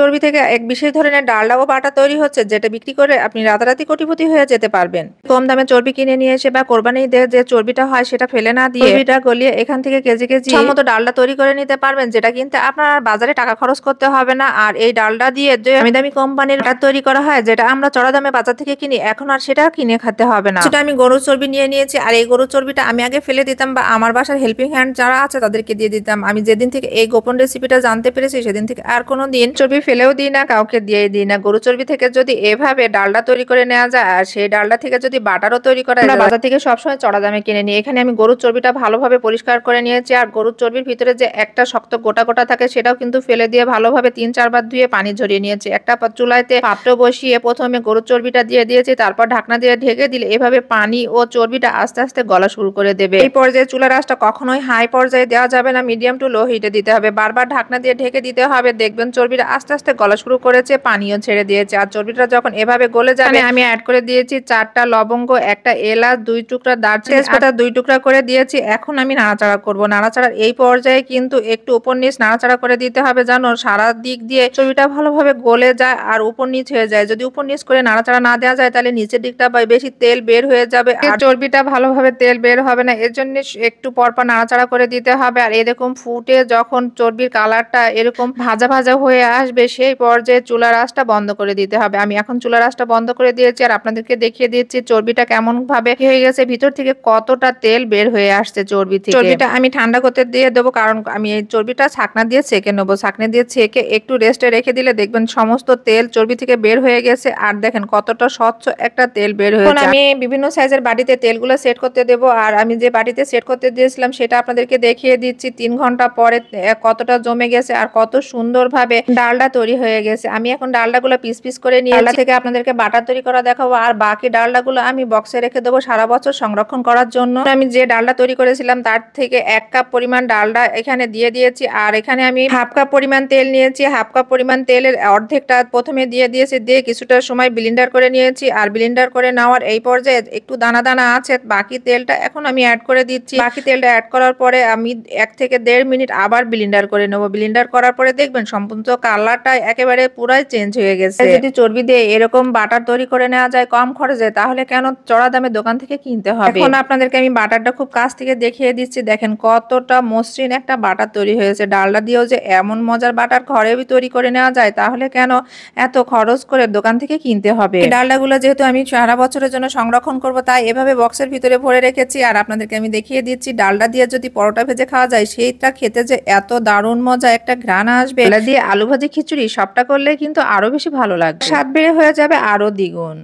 চর্বি থেকে এক বিশেষ ধরনের ডালডা ও বাটা তৈরি হচ্ছে, যেটা বিক্রি করে আপনি রাতারাতি কোটিপতি হয়ে যেতে পারবেন। কম দামে চর্বি কিনে নিয়ে এসে বা কোরবানি ঈদে যে চর্বিটা হয় সেটা ফেলে না দিয়ে চর্বিটা গলিয়ে এখান থেকে কেজি কেজি মতো ডালডা তৈরি করে নিতে পারবেন, যেটা কিনতে আপনার আর বাজারে টাকা খরচ করতে হবে না। আর এই ডালডা দিয়ে যে দামি দামি কোম্পানির বাটার তৈরি করা হয়, যেটা আমরা চড়া দামে বাজার থেকে কিনি, এখন আর সেটা কিনে খেতে হবে না। সেটা আমি গরুর চর্বি নিয়ে নিয়েছি, আর এই গরুর চর্বিটা আমি আগে ফেলে দিতাম বা আমার বাসার হেল্পিং হ্যান্ড যারা আছে তাদেরকে দিয়ে দিতাম। আমি যেদিন থেকে এই গোপন রেসিপিটা জানতে পেরেছি সেদিন থেকে আর কোনো দিন চর্বি ফেলেও দিই না, কাউকে দিয়েই দিই না। গরু চর্বি থেকে যদি এভাবে ডালডা তৈরি করে নেওয়া যায় আর সেই ডালডা থেকে যদি বাটারও তৈরি করা যায়, বাজার থেকে সবসময় চড়া দামে কিনে নিই। এখানে আমি গরুর চর্বিটা ভালোভাবে পরিষ্কার করে নিয়েছি, আর গরুর চর্বির ভিতরে যে একটা শক্ত গোটা গোটা থাকে সেটাও কিন্তু ফেলে দিয়ে ভালোভাবে 3-4 বার ধুয়ে পানি ঝরিয়ে নিয়েছি। একটা চুলাইতে পাত্র বসিয়ে প্রথমে গরুর চর্বিটা দিয়ে দিয়েছি, তারপর ঢাকনা দিয়ে ঢেকে দিলে এভাবে পানি ও চর্বিটা আস্তে আস্তে গলা শুরু করে দেবে। এই পর্যায়ে চুলার আঁচটা কখনোই হাই পর্যায়ে দেওয়া যাবে না, মিডিয়াম টু লো হিটে দিতে হবে। বারবার ঢাকনা দিয়ে ঢেকে দিতে হবে। দেখবেন চর্বিটা আস্তে আস্তে গলা শুরু করেছে, পানিও ছেড়ে দিয়েছে। আর চর্বিটা যখন এভাবে গলে যাবে আমি অ্যাড করে দিয়েছি 4টা লবঙ্গ, একটা এলাচ, 2 টুকরা দারচিনি, তেজপাতা 2 টুকরা করে দিয়েছি। এখন আমি নাড়াচাড়া করব। নাড়াচাড়ার এই পর্যায়ে কিন্তু একটু উপর নিচ নাড়াচাড়া করে দিতে হবে, যেন সারা দিক দিয়ে চর্বিটা ভালোভাবে গলে যায় আর উপর নিচ হয়ে যায়। যদি উপর নিচ করে নাড়াচাড়া না দেওয়া যায় তাহলে নিচের দিকটা বেশি তেল বের হয়ে যাবে আর চর্বিটা ভালোভাবে তেল বের হবে না। এর জন্য একটু পরপর নাড়াচাড়া করে দিতে হবে। আর এরকম ফুটে যখন চর্বির কালারটা এরকম ভাজা ভাজা হয়ে আসবে সেই পর্যায়ে চুলার আঁচটা বন্ধ করে দিতে হবে। আমি এখন চুলার আঁচটা বন্ধ করে দিয়েছি আর আপনাদেরকে দেখিয়ে দিচ্ছি চর্বিটা কেমন ভাবে হয়ে গেছে, ভিতর থেকে কতটা তেল বের হয়ে আসছে চর্বি থেকে। চর্বিটা আমি ঠান্ডা করতে দিয়ে দেবো, কারণ আমি এই চর্বিটা ছাকনা দিয়ে ছেঁকে নেবো। ছাকনা দিয়ে ছেঁকে একটু রেস্টে রেখে দিলে দেখবেন সমস্ত তেল চর্বি থেকে বের হয়ে গেছে। আর দেখেন কতটা স্বচ্ছ একটা তেল বের হয়েছে। আমি বিভিন্ন সাইজের বাটিতে তেলগুলো সেট করতে দেবো, আর আমি যে বাটিতে সেট করতে দিয়েছিলাম সেটা আপনাদেরকে দেখিয়ে দিচ্ছি 3 ঘন্টা পরে কতটা জমে গেছে আর কত সুন্দরভাবে ডালডা তৈরি হয়ে গেছে। আমি এখন ডালডাগুলো পিস পিস করে নিয়ে ডালডা থেকে আপনাদেরকে বাটার তৈরি করা দেখাবো, আর বাকি ডালডাগুলো আমি বক্সে রেখে দেবো সারা বছর সংরক্ষণ করার জন্য। আমি যে ডালডা তৈরি করেছিলাম তার থেকে 1 কাপ পরিমাণ ডালডা এখানে দিয়ে দিয়েছি, আর এখানে আমি হাফ কাপ পরিমাণ তেল নিয়েছি। হাফ কাপ পরিমাণ তেলের অর্ধেকটা প্রথমে দিয়ে দিয়েছি, দিয়ে কিছুটা সময় ব্লেন্ডার করে নিয়েছি। আর ব্লেন্ডার করে নেওয়ার এই পর্যায়ে একটু দানা দানা আছে, বাকি তেলটা এখন আমি অ্যাড করে দিচ্ছি। বাকি তেলটা অ্যাড করার পরে আমি 1 থেকে 1.5 মিনিট আবার ব্লেন্ডার করে নেবো। ব্লেন্ডার করার পরে দেখবেন সম্পূর্ণ কালারটা একেবারে পুরাই চেঞ্জ হয়ে গেছে। যদি চর্বি দিয়ে এরকম বাটার তৈরি করে নেওয়া যায় কম খরচে, তাহলে কেন চড়া দামে দোকান থেকে কিনতে হবে। এখন আপনাদেরকে আমি বাটারটা খুব কাছ থেকে দেখিয়ে দিচ্ছি। দেখেন কতটা মসৃণ একটা বাটার তৈরি হয়েছে। ডালডা দিয়েও যে এমন মজার বাটার ঘরে তৈরি করে নেওয়া যায়, তাহলে কেন এত খরচ করে দোকান থেকে কিনতে হবে। ডালডাগুলো যেহেতু আমি সারা বছরের জন্য সংরক্ষণ করব, তাই এভাবে বক্সের ভিতরে ভরে রেখেছি। আর আপনাদেরকে আমি দেখিয়ে দিচ্ছি ডালডা দিয়ে যদি পরোটা ভেজে খাওয়া যায়, সেইটা খেতে যে এত দারুণ মজা একটা ঘ্রাণ আসবে। ডালডা দিয়ে আলু ভাজি, খিচুড়ি সবটা করলে কিন্তু আরো বেশি ভালো লাগবে, স্বাদ বেড়ে হয়ে যাবে আরো দ্বিগুণ।